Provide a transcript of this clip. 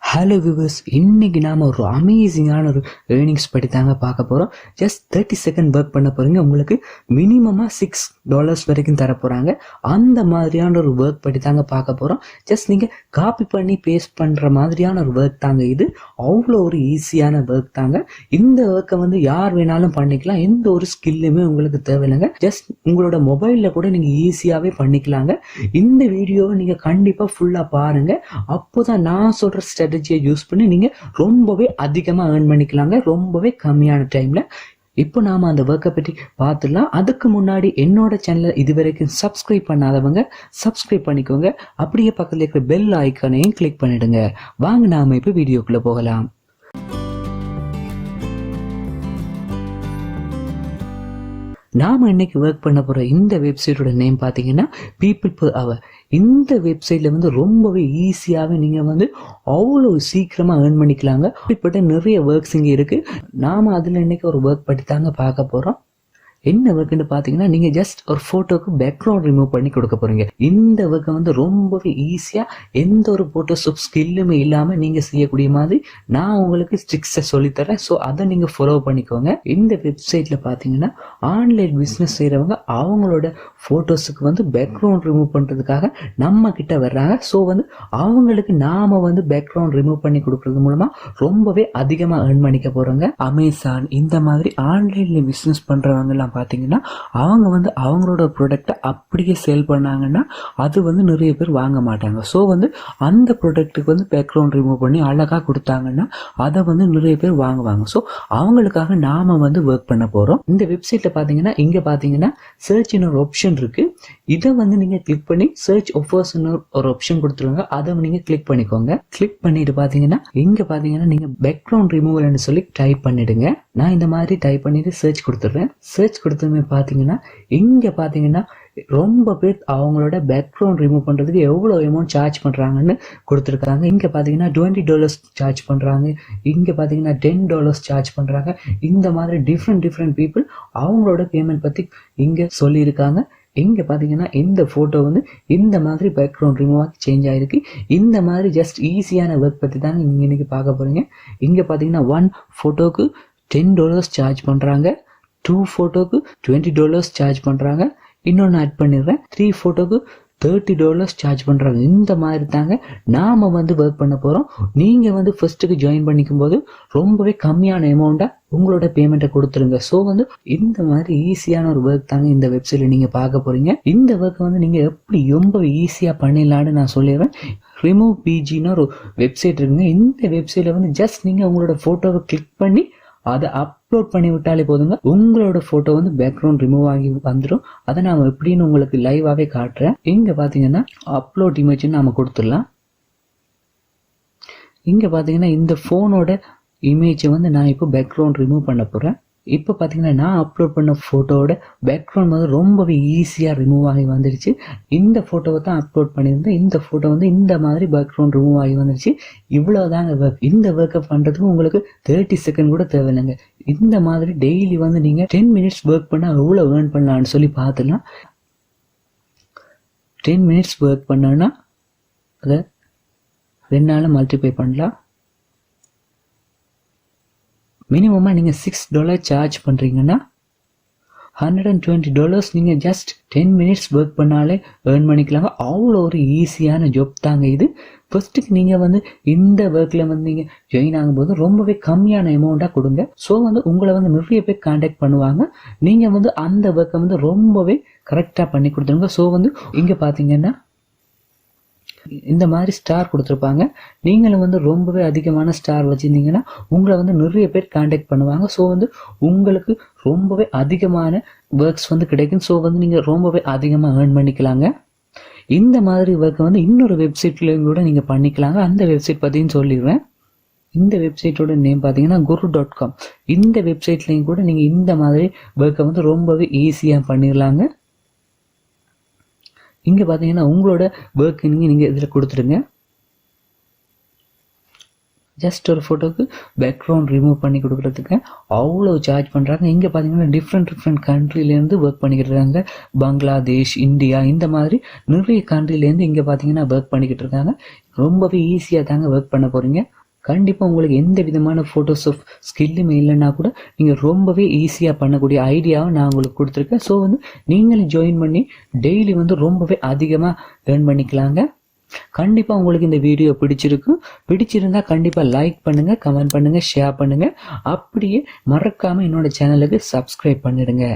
Hello viewers, இன்னைக்கு நாம ஒரு அமேசிங்கான ஒரு ஏர்னிங்ஸ் பற்றி தாங்க பார்க்க போகிறோம். ஜஸ்ட் 30 செகண்ட் ஒர்க் பண்ண போகிறீங்க. உங்களுக்கு மினிமமாக $6 வரைக்கும் தர போகிறாங்க. அந்த மாதிரியான ஒரு ஒர்க் பற்றி தாங்க பார்க்க போகிறோம். ஜஸ்ட் நீங்கள் காப்பி பண்ணி பேஸ்ட் பண்ணுற மாதிரியான ஒரு ஒர்க் தாங்க இது. அவ்வளோ ஒரு ஈஸியான ஒர்க் தாங்க. இந்த ஒர்க்கை யார் வேணாலும் பண்ணிக்கலாம். எந்த ஒரு ஸ்கில்லுமே உங்களுக்கு தேவையில்லைங்க. ஜஸ்ட் உங்களோட மொபைலில் கூட நீங்கள் ஈஸியாகவே பண்ணிக்கலாங்க. இந்த வீடியோவை நீங்கள் கண்டிப்பாக ஃபுல்லாக பாருங்கள். அப்போ தான் நான் சொல்கிற ஸ்ட்ராட்டஜியை யூஸ் பண்ணி நீங்கள் ரொம்பவே அதிகமாக ஏர்ன் பண்ணிக்கலாங்க, ரொம்பவே கம்மியான டைமில். இப்போ நாம் அந்த ஒர்க்கை பற்றி பார்த்துடலாம். அதுக்கு முன்னாடி என்னோட சேனலை இது வரைக்கும் சப்ஸ்கிரைப் பண்ணாதவங்க சப்ஸ்கிரைப் பண்ணிக்கோங்க. அப்படியே பக்கத்தில் இருக்கிற பெல் ஐக்கானையும் கிளிக் பண்ணிடுங்க. வாங்க நாம இப்போ வீடியோக்குள்ளே போகலாம். நாம இன்னைக்கு ஒர்க் பண்ண போற இந்த வெப்சைட்டோட நேம் பார்த்தீங்கன்னா peopleperhour. இந்த வெப்சைட்ல ரொம்பவே ஈஸியாகவே நீங்க அவ்வளோ சீக்கிரமா ஏர்ன் பண்ணிக்கலாங்க. இப்படிப்பட்ட நிறைய ஒர்க்ஸ் இங்கே இருக்கு. நாம அதுல இன்னைக்கு ஒரு ஒர்க் பற்றி தாங்க பார்க்க போறோம். என்ன ஒர்க்குன்னு பார்த்தீங்கன்னா, நீங்கள் ஜஸ்ட் ஒரு ஃபோட்டோக்கு பேக்ரவுண்ட் ரிமூவ் பண்ணி கொடுக்க போகிறீங்க. இந்த ஒர்க்கை ரொம்பவே ஈஸியாக எந்த ஒரு ஃபோட்டோஷாப் ஸ்கில்லுமே இல்லாமல் நீங்கள் செய்யக்கூடிய மாதிரி நான் உங்களுக்கு ஸ்ட்ரிக்ஸை சொல்லித்தரேன். ஸோ அதை நீங்கள் ஃபாலோ பண்ணிக்கோங்க. இந்த வெப்சைட்டில் பார்த்தீங்கன்னா ஆன்லைன் பிஸ்னஸ் செய்கிறவங்க அவங்களோட ஃபோட்டோஸுக்கு பேக்ரவுண்ட் ரிமூவ் பண்ணுறதுக்காக நம்ம கிட்ட வர்றாங்க. ஸோ அவங்களுக்கு நாம் பேக்ரவுண்ட் ரிமூவ் பண்ணி கொடுக்கறது மூலமாக ரொம்பவே அதிகமாக ஏர்ன் பண்ணிக்க போகிறோங்க. அமேசான் இந்த மாதிரி ஆன்லைனில் பிஸ்னஸ் பண்ணுறவங்கலாம் பார்த்தீங்கன்னா அவங்க அவங்களோட ப்ராடக்டை அப்படியே சேல் பண்ணாங்கன்னா அது நிறைய பேர் வாங்க மாட்டாங்க. ஸோ அந்த ப்ராடக்ட்டுக்கு பேக்ரவுண்ட் ரிமூவ் பண்ணி அழகாக கொடுத்தாங்கன்னா அதை நிறைய பேர் வாங்குவாங்க. ஸோ அவங்களுக்காக நாம ஒர்க் பண்ண போகிறோம். இந்த வெப்சைட்டில் பார்த்தீங்கன்னா இங்கே பார்த்தீங்கன்னா சர்ச்னு ஒரு ஆப்ஷன் இருக்கு. இதை நீங்கள் கிளிக் பண்ணி சர்ச் ஆஃபர்ஸ்னு ஒரு ஆப்ஷன் கொடுத்துருவாங்க. அதை நீங்கள் கிளிக் பண்ணிக்கோங்க. கிளிக் பண்ணிட்டு பார்த்தீங்கன்னா இங்கே பார்த்தீங்கன்னா நீங்கள் பேக்ரவுண்ட் ரிமூவல்னு சொல்லி டைப் பண்ணிடுங்க. நான் இந்த மாதிரி டைப் பண்ணிட்டு சர்ச் கொடுத்துட்றேன். சர்ச் கொடுத்ததுமே பார்த்தீங்கன்னா இங்கே பார்த்தீங்கன்னா ரொம்ப பேர் அவங்களோட பேக்ரவுண்ட் ரிமூவ் பண்ணுறதுக்கு எவ்வளோ அமௌண்ட் சார்ஜ் பண்ணுறாங்கன்னு கொடுத்துருக்காங்க. இங்கே பார்த்தீங்கன்னா $20 சார்ஜ் பண்ணுறாங்க. இங்கே பார்த்தீங்கன்னா $10 சார்ஜ் பண்ணுறாங்க. இந்த மாதிரி டிஃப்ரெண்ட் பீப்புள் அவங்களோட பேமெண்ட் பற்றி இங்கே சொல்லியிருக்காங்க. இங்கே பார்த்தீங்கன்னா இந்த ஃபோட்டோ இந்த மாதிரி பேக்ரவுண்ட் ரிமூவாக சேஞ்ச் ஆகிருக்கு. இந்த மாதிரி ஜஸ்ட் ஈஸியான ஒர்க் பற்றி தாங்க நீங்கள் இன்றைக்கி பார்க்க போகிறீங்க. இங்கே பார்த்தீங்கன்னா 1 ஃபோட்டோக்கு $10 சார்ஜ் பண்ணுறாங்க. 2 ஃபோட்டோக்கு $20 சார்ஜ் பண்ணுறாங்க. இன்னொன்று ஆட் பண்ணிடுறேன், 3 ஃபோட்டோக்கு $30 சார்ஜ் பண்ணுறாங்க. இந்த மாதிரி தாங்க நாம் ஒர்க் பண்ண போகிறோம். நீங்கள் ஃபர்ஸ்ட்டுக்கு ஜாயின் பண்ணிக்கும் போது ரொம்பவே கம்மியான அமௌண்ட்டாக உங்களோட பேமெண்ட்டை கொடுத்துருங்க. ஸோ இந்த மாதிரி ஈஸியான ஒரு ஒர்க் தாங்க இந்த வெப்சைட்டில் நீங்கள் பார்க்க போகிறீங்க. இந்த ஒர்க்கை நீங்கள் எப்படி ரொம்ப ஈஸியாக பண்ணிடலான்னு நான் சொல்லிடுறேன். ரிமூவ் பிஜின்னு ஒரு வெப்சைட் இருக்குங்க. இந்த வெப்சைட்டில் ஜஸ்ட் நீங்கள் உங்களோட ஃபோட்டோவை கிளிக் பண்ணி அதை அப்லோட் பண்ணி விட்டாலே போதுங்க. உங்களோட ஃபோட்டோ பேக்ரவுண்ட் ரிமூவ் ஆகி வந்துடும். அதை நான் எப்படின்னு உங்களுக்கு லைவாகவே காட்டுறேன். இங்கே பார்த்தீங்கன்னா அப்லோட் இமேஜ்னு நாம் கொடுத்துடலாம். இங்கே பார்த்தீங்கன்னா இந்த ஃபோனோட இமேஜை நான் இப்போ பேக்ரவுண்ட் ரிமூவ் பண்ண போகிறேன். இப்போ பார்த்தீங்கன்னா நான் அப்லோட் பண்ண ஃபோட்டோவோட பேக்ரவுண்ட் ரொம்பவே ஈஸியாக ரிமூவ் ஆகி வந்துடுச்சு. இந்த ஃபோட்டோவை தான் அப்லோட் பண்ணியிருந்தேன். இந்த ஃபோட்டோ இந்த மாதிரி பேக்ரவுண்ட் ரிமூவ் ஆகி வந்துடுச்சு. இவ்வளோதாங்க ஒர்க். இந்த ஒர்க்கை பண்ணுறதுக்கு உங்களுக்கு 30 செகண்ட் கூட தேவையில்லைங்க. இந்த மாதிரி டெய்லி நீங்கள் 10 மினிட்ஸ் ஒர்க் பண்ணால் எவ்வளோ ஏர்ன் பண்ணலான்னு சொல்லி பார்த்துலாம். 10 மினிட்ஸ் ஒர்க் பண்ணோன்னா அதை 2 மல்டிப்ளை பண்ணலாம். மினிமமாக நீங்கள் $6 சார்ஜ் பண்ணுறீங்கன்னா $120 நீங்கள் ஜஸ்ட் 10 மினிட்ஸ் ஒர்க் பண்ணாலே ஏர்ன் பண்ணிக்கலாங்க. அவ்வளோ ஒரு ஈஸியான ஜாப் தாங்க இது. ஃபர்ஸ்ட்டுக்கு நீங்கள் இந்த ஒர்க்கில் நீங்கள் ஜாயின் ஆகும்போது ரொம்பவே கம்மியான அமௌண்ட்டாக கொடுங்க. ஸோ உங்களை நிறைய பேர் கான்டாக்ட் பண்ணுவாங்க. நீங்கள் அந்த ஒர்க்கை ரொம்பவே கரெக்டாக பண்ணி கொடுத்துருங்க. ஸோ இங்கே பார்த்தீங்கன்னா இந்த மாதிரி ஸ்டார் கொடுத்துருப்பாங்க. நீங்களும் ரொம்பவே அதிகமான ஸ்டார் வச்சுருந்தீங்கன்னா உங்களை நிறைய பேர் கான்டாக்ட் பண்ணுவாங்க. ஸோ உங்களுக்கு ரொம்பவே அதிகமான ஒர்க்ஸ் கிடைக்கும். ஸோ நீங்கள் ரொம்பவே அதிகமாக ஏர்ன் பண்ணிக்கலாங்க. இந்த மாதிரி ஒர்க்கை இன்னொரு வெப்சைட்லேயும் கூட நீங்கள் பண்ணிக்கலாங்க. அந்த வெப்சைட் பற்றியும் சொல்லிடுவேன். இந்த வெப்சைட்டோட நேம் பார்த்தீங்கன்னா guru.com. இந்த வெப்சைட்லேயும் கூட நீங்கள் இந்த மாதிரி ஒர்க்கை ரொம்பவே ஈஸியாக பண்ணிடலாங்க. இங்கே பார்த்தீங்கன்னா உங்களோட ஒர்க் நீங்கள் இதில் கொடுத்துடுங்க. ஜஸ்ட் ஒரு ஃபோட்டோக்கு பேக்ரவுண்ட் ரிமூவ் பண்ணி கொடுக்குறதுக்கு அவ்வளோ சார்ஜ் பண்ணுறாங்க. இங்கே பார்த்தீங்கன்னா டிஃப்ரெண்ட் கண்ட்ரிலேருந்து ஒர்க் பண்ணிக்கிட்டு இருக்காங்க. பங்களாதேஷ், இந்தியா, இந்த மாதிரி நிறைய கண்ட்ரிலேருந்து இங்கே பார்த்தீங்கன்னா ஒர்க் பண்ணிக்கிட்டு இருக்காங்க. ரொம்பவே ஈஸியாக தாங்க ஒர்க் பண்ண போகிறீங்க. கண்டிப்பாக உங்களுக்கு எந்த விதமான ஃபோட்டோஷாப் ஸ்கில்லுமே இல்லைன்னா கூட நீங்கள் ரொம்பவே ஈஸியாக பண்ணக்கூடிய ஐடியாவை நான் உங்களுக்கு கொடுத்துருக்கேன். ஸோ வந்து நீங்களும் ஜாயின் பண்ணி டெய்லி வந்து ரொம்பவே அதிகமாக ஏர்ன் பண்ணிக்கலாங்க. கண்டிப்பாக உங்களுக்கு இந்த வீடியோ பிடிச்சிருந்தா கண்டிப்பாக லைக் பண்ணுங்கள், கமெண்ட் பண்ணுங்கள், ஷேர் பண்ணுங்கள். அப்படியே மறக்காமல் என்னோட சேனலுக்கு சப்ஸ்கிரைப் பண்ணிடுங்க.